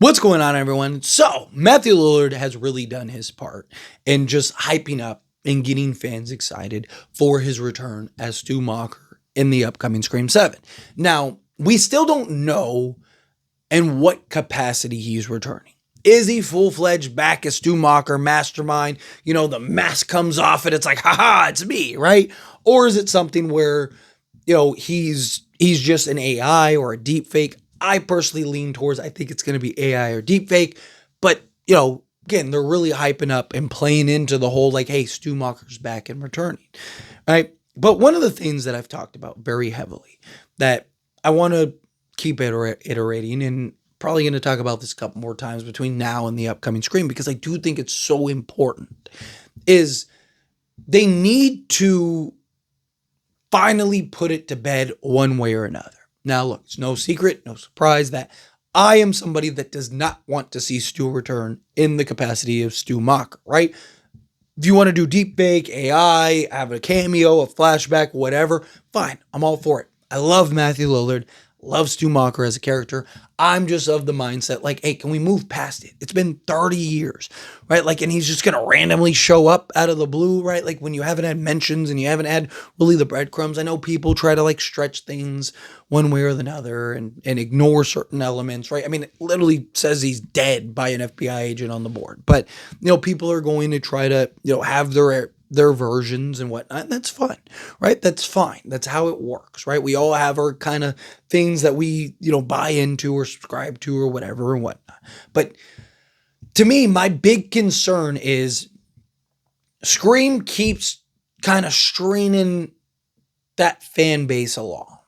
What's going on, everyone? So, Matthew Lillard has really done his part in just hyping up and getting fans excited for his return as Stu Macher in the upcoming Scream 7. Now, we still don't know in what capacity he's returning. Is he full-fledged back as Stu Macher, mastermind? You know, the mask comes off and it's like, haha, it's me, right? Or is it something where, he's just an AI or a deep fake? I personally lean towards, I think it's going to be AI or deepfake, but again, they're really hyping up and playing into the whole like, hey, Stu Macher's back and returning, right? But one of the things that I've talked about very heavily that I want to keep iterating, and probably going to talk about this a couple more times between now and the upcoming Scream, because I do think it's so important, is they need to finally put it to bed one way or another. Now, look, it's no secret, no surprise that I am somebody that does not want to see Stu return in the capacity of Stu Macher, right? If you want to do deepfake, AI, have a cameo, a flashback, whatever, fine. I'm all for it. I love Matthew Lillard, love Stu Macher as a character. I'm just of the mindset like, hey, can we move past it? It's been 30 years, right? Like, and he's just going to randomly show up out of the blue, right? Like when you haven't had mentions and you haven't had really the breadcrumbs. I know people try to like stretch things one way or another and ignore certain elements, right? I mean, it literally says he's dead by an FBI agent on the board, but people are going to try to, have their versions and whatnot. And that's fine, right? That's fine. That's how it works, right? We all have our kind of things that we, buy into or subscribe to or whatever and whatnot. But to me, my big concern is Scream keeps kind of straining that fan base along,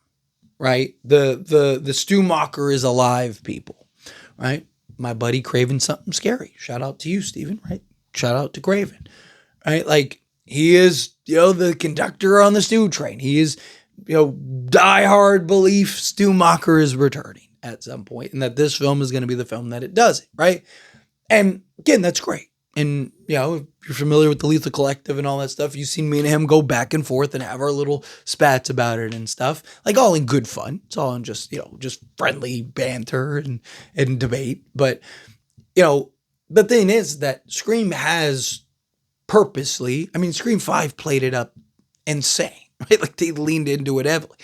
right? The Stu Macher is alive people, right? My buddy Craven Something Scary. Shout out to you, Steven, right? Shout out to Craven, right? Like, he is, the conductor on the Stu train. He is, diehard belief Stu Macher is returning at some point and that this film is going to be the film that it does it, right? And again, that's great. And, if you're familiar with the Lethal Collective and all that stuff, you've seen me and him go back and forth and have our little spats about it and stuff, like all in good fun. It's all in just, just friendly banter and debate. But, the thing is that Scream has purposely, Scream 5 played it up insane, right? Like they leaned into it heavily.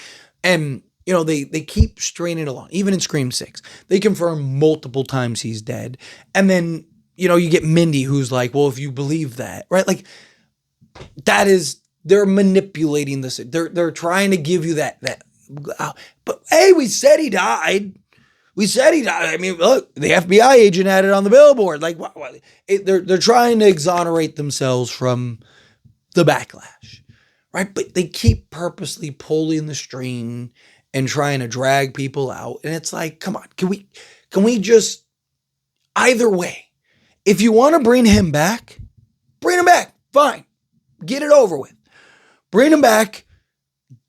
And, they keep straining it along. Even in Scream 6, they confirm multiple times he's dead. And then, you get Mindy who's like, well, if you believe that, right? Like that is, they're manipulating this. They're trying to give you that, but hey, we said he died. We said he died. I mean, look, the FBI agent had it on the billboard. Like, they're trying to exonerate themselves from the backlash, right? But they keep purposely pulling the string and trying to drag people out. And it's like, come on, can we just, either way, if you want to bring him back, fine. Get it over with. Bring him back,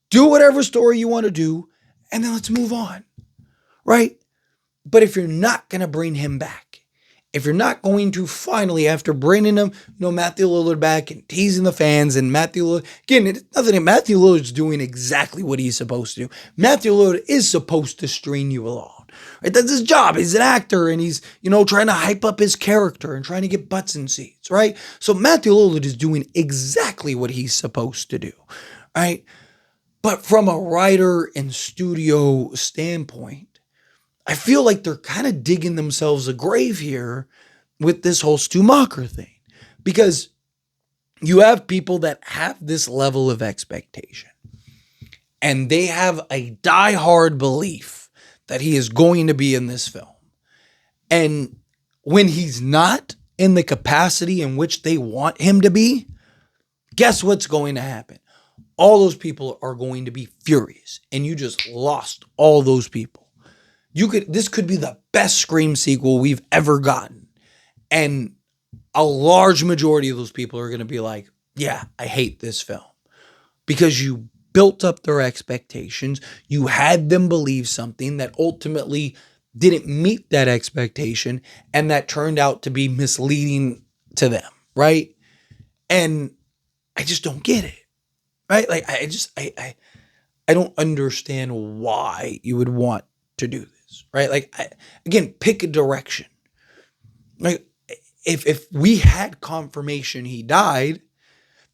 do whatever story you want to do, and then let's move on, right? But if you're not going to bring him back, if you're not going to finally, after bringing him, Matthew Lillard back and teasing the fans and Matthew Lillard, again, it's nothing. Matthew Lillard's doing exactly what he's supposed to do. Matthew Lillard is supposed to string you along, right? That's his job. He's an actor and he's, trying to hype up his character and trying to get butts in seats, right? So Matthew Lillard is doing exactly what he's supposed to do, right? But from a writer and studio standpoint, I feel like they're kind of digging themselves a grave here with this whole Stu Macher thing, because you have people that have this level of expectation and they have a diehard belief that he is going to be in this film. And when he's not in the capacity in which they want him to be, guess what's going to happen? All those people are going to be furious, and you just lost all those people. This could be the best Scream sequel we've ever gotten. And a large majority of those people are going to be like, yeah, I hate this film. Because you built up their expectations. You had them believe something that ultimately didn't meet that expectation. And that turned out to be misleading to them, right? And I just don't get it, right? Like, I don't understand why you would want to do this. this, right? Like, again, pick a direction. Like, if we had confirmation he died,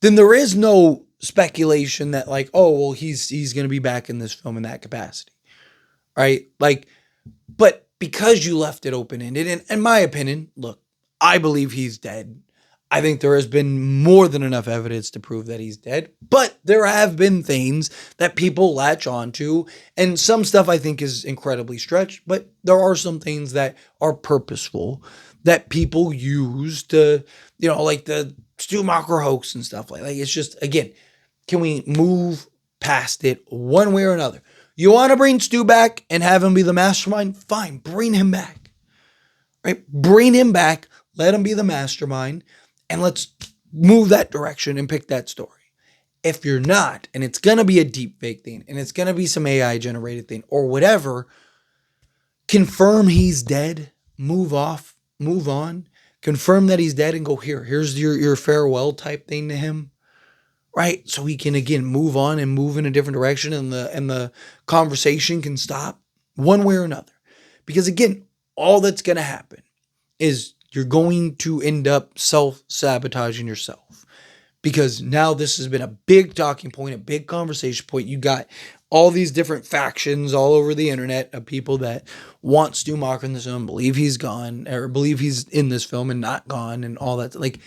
then there is no speculation that like, oh, well, he's going to be back in this film in that capacity, right? Like, but because you left it open-ended, and in my opinion, look, I believe he's dead. I think there has been more than enough evidence to prove that he's dead, but there have been things that people latch onto, and some stuff I think is incredibly stretched, but there are some things that are purposeful that people use to, like the Stu Macher hoax and stuff like it's just, again, can we move past it one way or another? You want to bring Stu back and have him be the mastermind? Fine, bring him back, right? Bring him back, let him be the mastermind, and let's move that direction and pick that story. If you're not, and it's going to be a deep fake thing, and it's going to be some AI generated thing or whatever, confirm he's dead, move on, confirm that he's dead and go, here's your farewell type thing to him, right? So he can, again, move on and move in a different direction, and the conversation can stop one way or another. Because, again, all that's going to happen is you're going to end up self-sabotaging yourself, because now this has been a big talking point, a big conversation point. You got all these different factions all over the internet of people that want Stu Macher in this film, believe he's gone, or believe he's in this film and not gone, and all that. Like,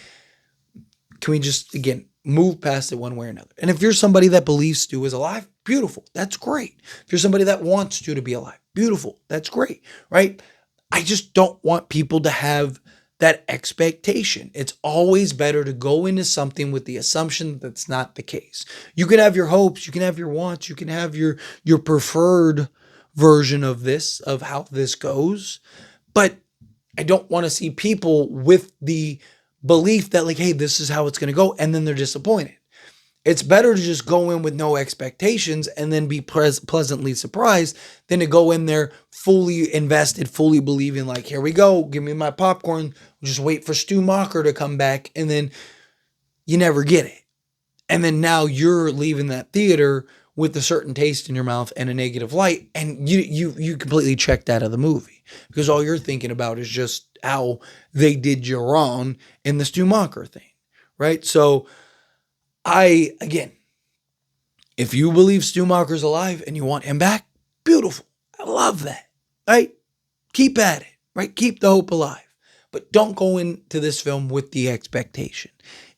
can we just, again, move past it one way or another? And if you're somebody that believes Stu is alive, beautiful. That's great. If you're somebody that wants Stu to be alive, beautiful. That's great, right? I just don't want people to have that expectation. It's always better to go into something with the assumption that that's not the case. You can have your hopes, you can have your wants, you can have your preferred version of this, of how this goes, but I don't want to see people with the belief that like, hey, this is how it's going to go, and then they're disappointed. It's better to just go in with no expectations and then be pleasantly surprised than to go in there fully invested, fully believing like, here we go, give me my popcorn, just wait for Stu Macher to come back, and then you never get it. And then now you're leaving that theater with a certain taste in your mouth and a negative light, and you completely checked out of the movie because all you're thinking about is just how they did you wrong in the Stu Macher thing, right? So again, if you believe Stu Macher's alive and you want him back, beautiful. I love that, right? Keep at it, right? Keep the hope alive. But don't go into this film with the expectation.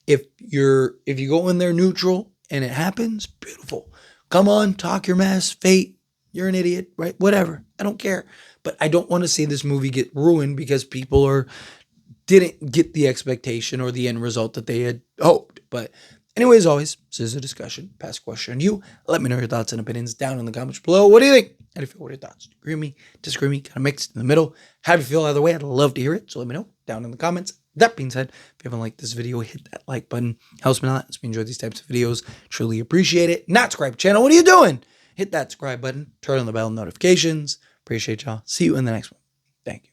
If you go in there neutral and it happens, beautiful. Come on, talk your mess, fate, you're an idiot, right? Whatever. I don't care. But I don't want to see this movie get ruined because people didn't get the expectation or the end result that they had hoped. But anyway, as always, this is a discussion. Pass a question on you. Let me know your thoughts and opinions down in the comments below. What do you think? How do you feel? What are your thoughts? Agree with me? Disagree with me? Kind of mixed in the middle? How do you feel either way? I'd love to hear it. So let me know down in the comments. That being said, if you haven't liked this video, hit that like button. Helps me a lot. Helps me enjoy these types of videos. Truly appreciate it. Not subscribe channel. What are you doing? Hit that subscribe button. Turn on the bell notifications. Appreciate y'all. See you in the next one. Thank you.